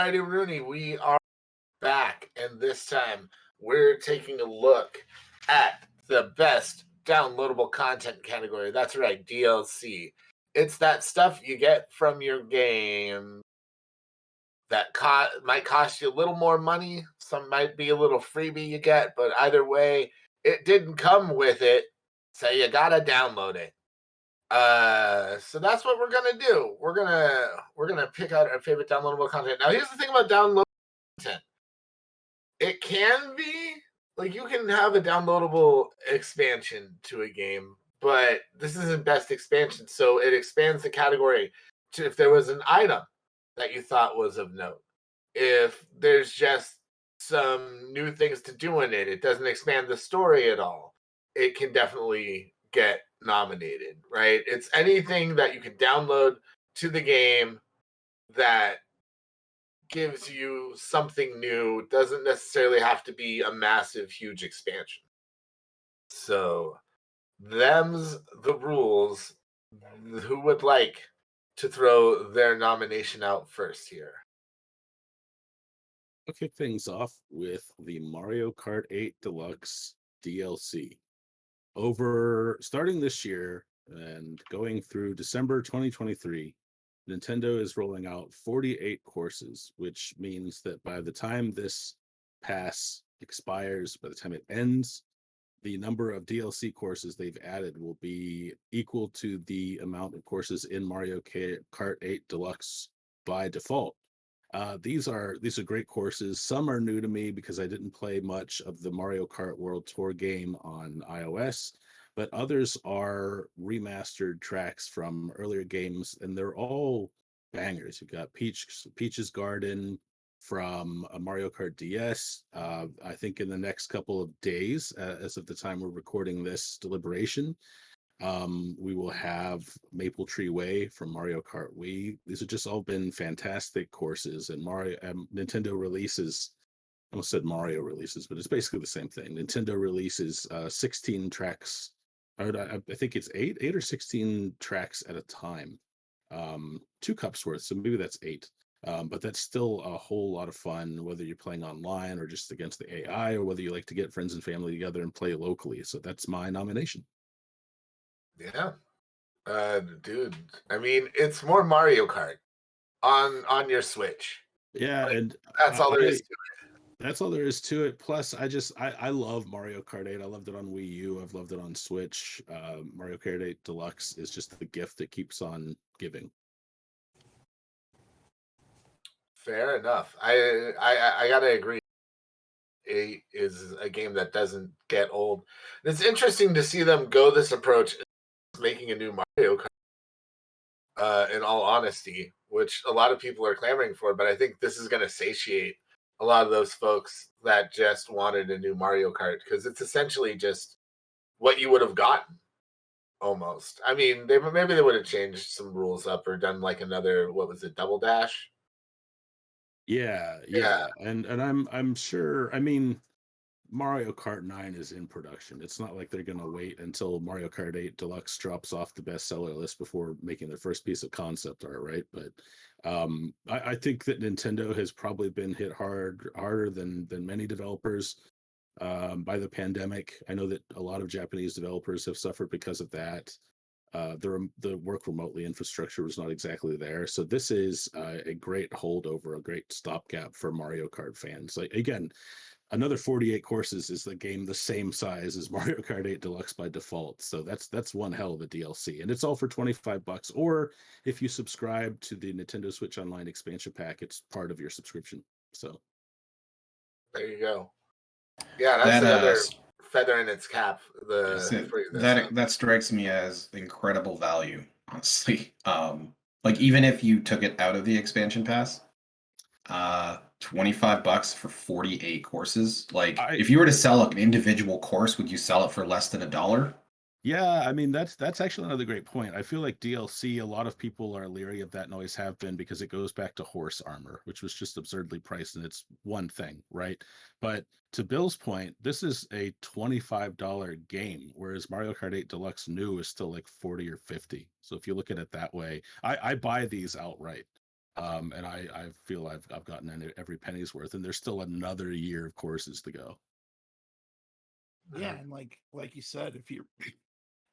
righty, Rooney. We are back, and this time we're taking a look at the best downloadable content category. That's right, DLC. It's that stuff you get from your game that might cost you a little more money. Some might be a little freebie you get, but either way, it didn't come with it, so you gotta download it. So that's what we're gonna do. We're gonna pick out our favorite downloadable content. Now, here's the thing about downloadable content. It can be like you can have a downloadable expansion to a game, but this isn't best expansion, so it expands the category to if there was an item that you thought was of note. If there's just some new things to do in it, it doesn't expand the story at all. It can definitely get nominated, right? It's anything that you can download to the game that gives you something new. It doesn't necessarily have to be a massive, huge expansion. So, them's the rules. Who would like to throw their nomination out first here? I'll kick things off with the Mario Kart 8 Deluxe DLC. Starting this year and going through December 2023, Nintendo is rolling out 48 courses, which means that by the time this pass expires, by the time it ends, the number of DLC courses they've added will be equal to the amount of courses in Mario Kart 8 Deluxe by default. These are great courses. Some are new to me because I didn't play much of the Mario Kart World Tour game on iOS, but others are remastered tracks from earlier games, and they're all bangers. You've got Peach's Garden from Mario Kart DS. I think in the next couple of days, as of the time we're recording this deliberation, we will have Maple Tree Way from Mario Kart Wii. These have just all been fantastic courses, and Nintendo releases. I almost said Mario releases, but it's basically the same thing. Nintendo releases 16 tracks. I think it's eight or 16 tracks at a time. 2 cups worth, so maybe that's 8. But that's still a whole lot of fun, whether you're playing online or just against the AI, or whether you like to get friends and family together and play locally. So that's my nomination. Yeah. Dude, I mean, it's more Mario Kart on your Switch. Yeah, Like, and that's all there is to that's all there is to it. Plus, I love Mario Kart 8. I loved it on Wii U. I've loved it on Switch. Mario Kart 8 Deluxe is just the gift that keeps on giving. Fair enough. I gotta agree. 8 is a game that doesn't get old. And it's interesting to see them go this approach, making a new Mario Kart. In all honesty, which a lot of people are clamoring for, but I think this is going to satiate a lot of those folks that just wanted a new Mario Kart because it's essentially just what you would have gotten almost. I mean, maybe they would have changed some rules up or done like another, what was it, Double Dash? Yeah, Yeah, yeah, and I'm sure. I mean, Mario Kart 9 is in production. It's not like they're going to wait until Mario Kart 8 Deluxe drops off the bestseller list before making their first piece of concept art, right? But I think that Nintendo has probably been hit harder than many developers by the pandemic. I know that a lot of Japanese developers have suffered because of that. The work remotely infrastructure was not exactly there. So this is a great holdover, a great stopgap for Mario Kart fans. Like, again, another 48 courses is the game the same size as Mario Kart 8 Deluxe by default. So that's one hell of a DLC. And it's all for $25. Or if you subscribe to the Nintendo Switch Online expansion pack, it's part of your subscription. So there you go. Yeah, that's another feather in its cap. That strikes me as incredible value, honestly. Like even if you took it out of the expansion pass, $25 for 48 courses. Like if you were to sell an individual course, would you sell it for less than $1? Yeah, I mean that's actually another great point. I feel like DLC, a lot of people are leery of that and always have been because it goes back to horse armor, which was just absurdly priced, and it's one thing, right? But to Bill's point, this is a $25 game, whereas Mario Kart 8 Deluxe New is still like 40 or 50. So if you look at it that way, I buy these outright. And I feel I've gotten every penny's worth, and there's still another year of courses to go. Yeah, and like you said,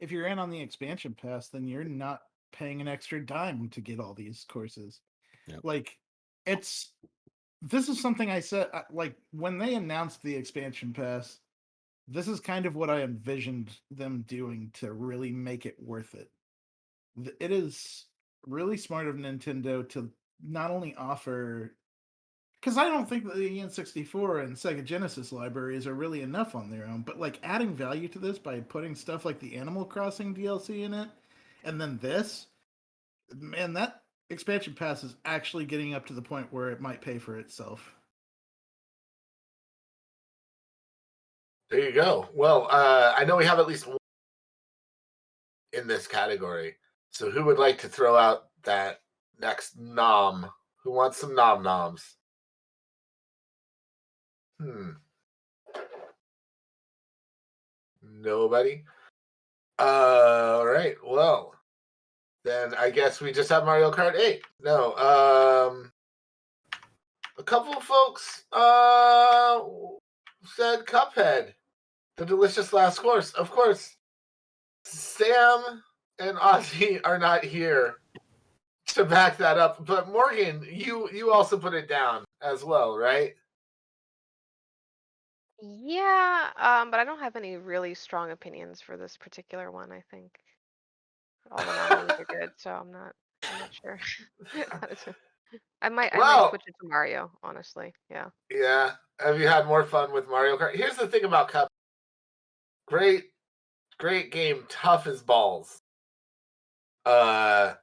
if you're in on the expansion pass, then you're not paying an extra dime to get all these courses. Yep. Like, this is something I said, like when they announced the expansion pass, this is kind of what I envisioned them doing to really make it worth it. It is really smart of Nintendo to not only offer, because I don't think that the N64 and Sega Genesis libraries are really enough on their own, but like adding value to this by putting stuff like the Animal Crossing DLC in it, and then this, man, that expansion pass is actually getting up to the point where it might pay for itself. There you go. Well, I know we have at least one in this category. So who would like to throw out that next nom? Who wants some nom noms? Nobody? All right. Well, then I guess we just have Mario Kart 8. No. A couple of folks said Cuphead, the delicious last course. Of course, Sam and Ozzy are not here to back that up, but Morgan, you also put it down as well, right? Yeah, but I don't have any really strong opinions for this particular one. I think all the nominees are good, so I'm not sure. I might switch it to Mario, honestly. Yeah. Yeah. Have you had more fun with Mario Kart? Here's the thing about Cup. Great game, tough as balls. And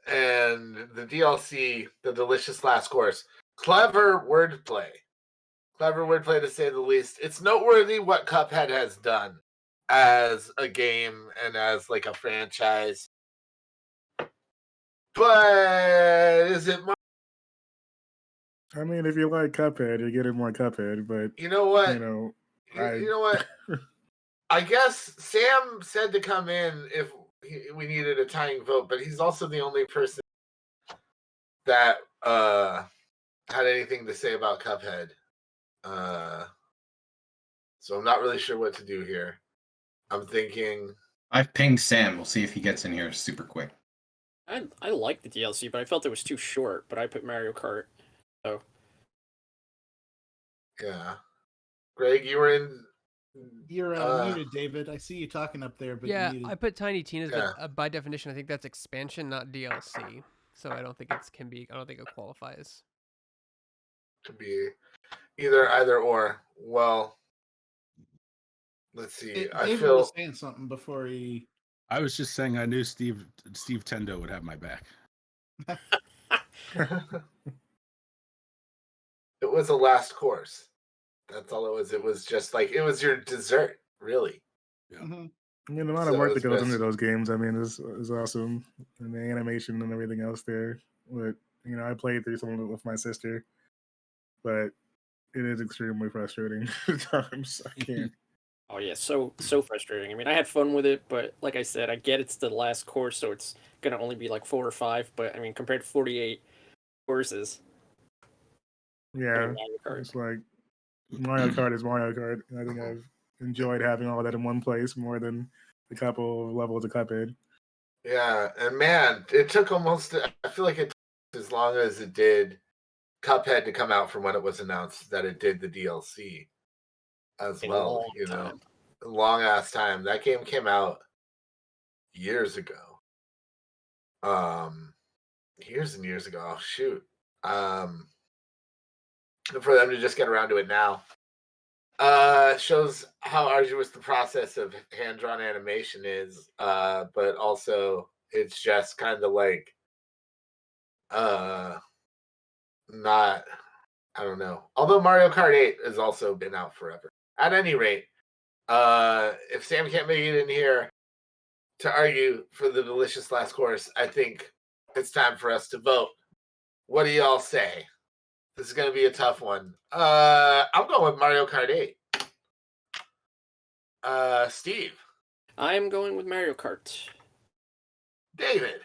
the DLC, the delicious last course, clever wordplay to say the least. It's noteworthy what Cuphead has done as a game and as like a franchise. But is it? I mean, if you like Cuphead, you're getting more Cuphead. But you know what? You know what? I guess Sam said to come in if we needed a tying vote, but he's also the only person that had anything to say about Cuphead. So I'm not really sure what to do here. I'm thinking. I've pinged Sam. We'll see if he gets in here super quick. I like the DLC, but I felt it was too short. But I put Mario Kart. So. Yeah. Greg, you were in. You're muted, David. I see you talking up there, but yeah, you're muted. I put Tiny Tina's, but by definition, I think that's expansion, not DLC. So I don't think I don't think it qualifies. Could be either or. Well, let's see. David was saying something before he. I was just saying I knew Steve Tendo would have my back. It was a last course. That's all it was. It was just like it was your dessert, really. Yeah. Mm-hmm. I mean, the amount of work that goes into those games, I mean, is awesome, and the animation and everything else there. But I played through some of it with my sister, but it is extremely frustrating at times. I can't. Oh yeah, so frustrating. I mean, I had fun with it, but like I said, I get it's the last course, so it's gonna only be like 4 or 5. But I mean, compared to 48 courses. Yeah, it's like Mario Kart is Mario Kart. I think I've enjoyed having all that in one place more than a couple of levels of Cuphead. Yeah, and man, it took almost. I feel like it took as long as it did Cuphead to come out from when it was announced that it did the DLC as well. A long ass time. That game came out years ago. Years and years ago. Oh, shoot. For them to just get around to it now. Shows how arduous the process of hand-drawn animation is, but also it's just kind of like not, I don't know. Although Mario Kart 8 has also been out forever. At any rate, if Sam can't make it in here to argue for the delicious last course, I think it's time for us to vote. What do y'all say? This is going to be a tough one. I'm going with Mario Kart 8. Steve. I'm going with Mario Kart. David.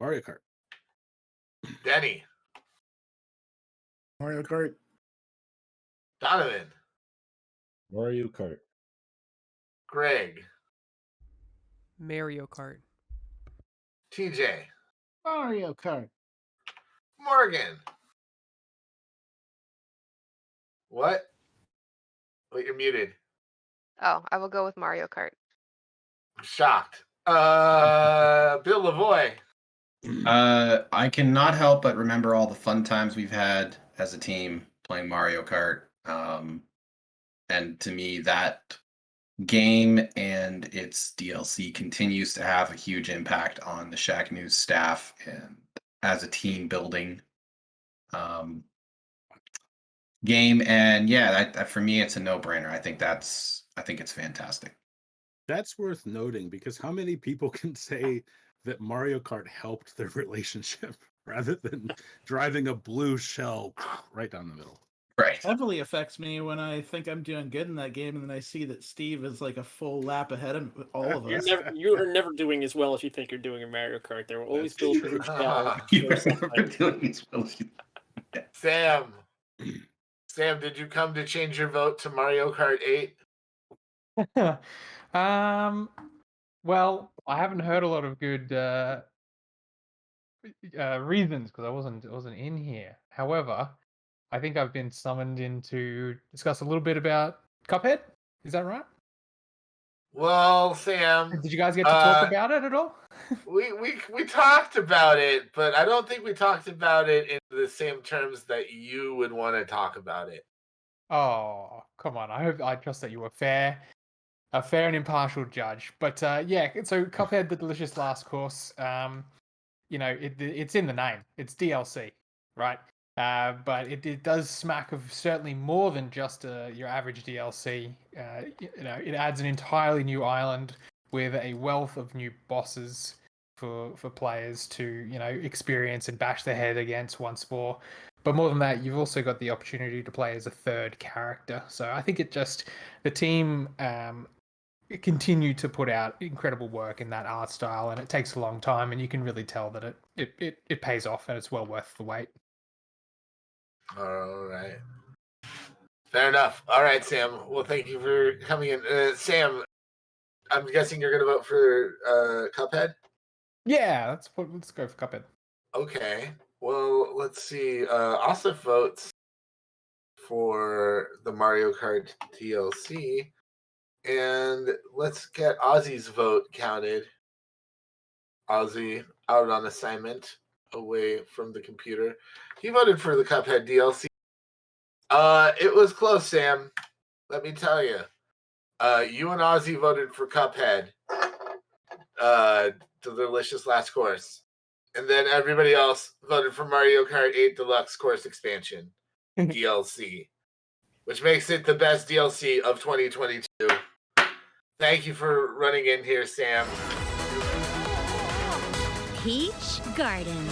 Mario Kart. Denny. Mario Kart. Donovan. Mario Kart. Greg. Mario Kart. TJ. Mario Kart. Morgan. What? Wait, you're muted. Oh, I will go with Mario Kart. I'm shocked. Bill Lavoie. I cannot help but remember all the fun times we've had as a team playing Mario Kart. And to me, that game and its DLC continues to have a huge impact on the Shacknews staff and as a team building game. And yeah, that for me, it's a no-brainer. I think it's fantastic. That's worth noting because how many people can say that Mario Kart helped their relationship rather than driving a blue shell right down the middle? Right. Heavily affects me when I think I'm doing good in that game, and then I see that Steve is like a full lap ahead of all of us. You are never doing as well as you think you're doing in Mario Kart. There will always be a blue shell. You are never doing as well as you. Sam. Sam, did you come to change your vote to Mario Kart 8? Well, I haven't heard a lot of good reasons because I wasn't in here. However, I think I've been summoned in to discuss a little bit about Cuphead. Is that right? Well, Sam, Did you guys get to talk about it at all? we talked about it, but I don't think we talked about it in the same terms that you would want to talk about it. Oh, come on! I trust that you were a fair and impartial judge. But yeah, so Cuphead, the delicious last course. It's in the name. It's DLC, right? But it does smack of certainly more than just your average DLC. It adds an entirely new island with a wealth of new bosses for players to experience and bash their head against once more. But more than that, you've also got the opportunity to play as a third character. So I think the team continue to put out incredible work in that art style, and it takes a long time, and you can really tell that it pays off, and it's well worth the wait. All right. Fair enough. All right, Sam. Well, thank you for coming in. Sam, I'm guessing you're going to vote for Cuphead? Yeah, let's go for Cuphead. Okay. Well, let's see. Also votes for the Mario Kart DLC. And let's get Ozzy's vote counted. Ozzy out on assignment away from the computer. He voted for the Cuphead DLC. It was close, Sam. Let me tell you. You and Ozzy voted for Cuphead. The delicious last course. And then everybody else voted for Mario Kart 8 Deluxe Course Expansion DLC, which makes it the best DLC of 2022. Thank you for running in here, Sam. Peach Gardens.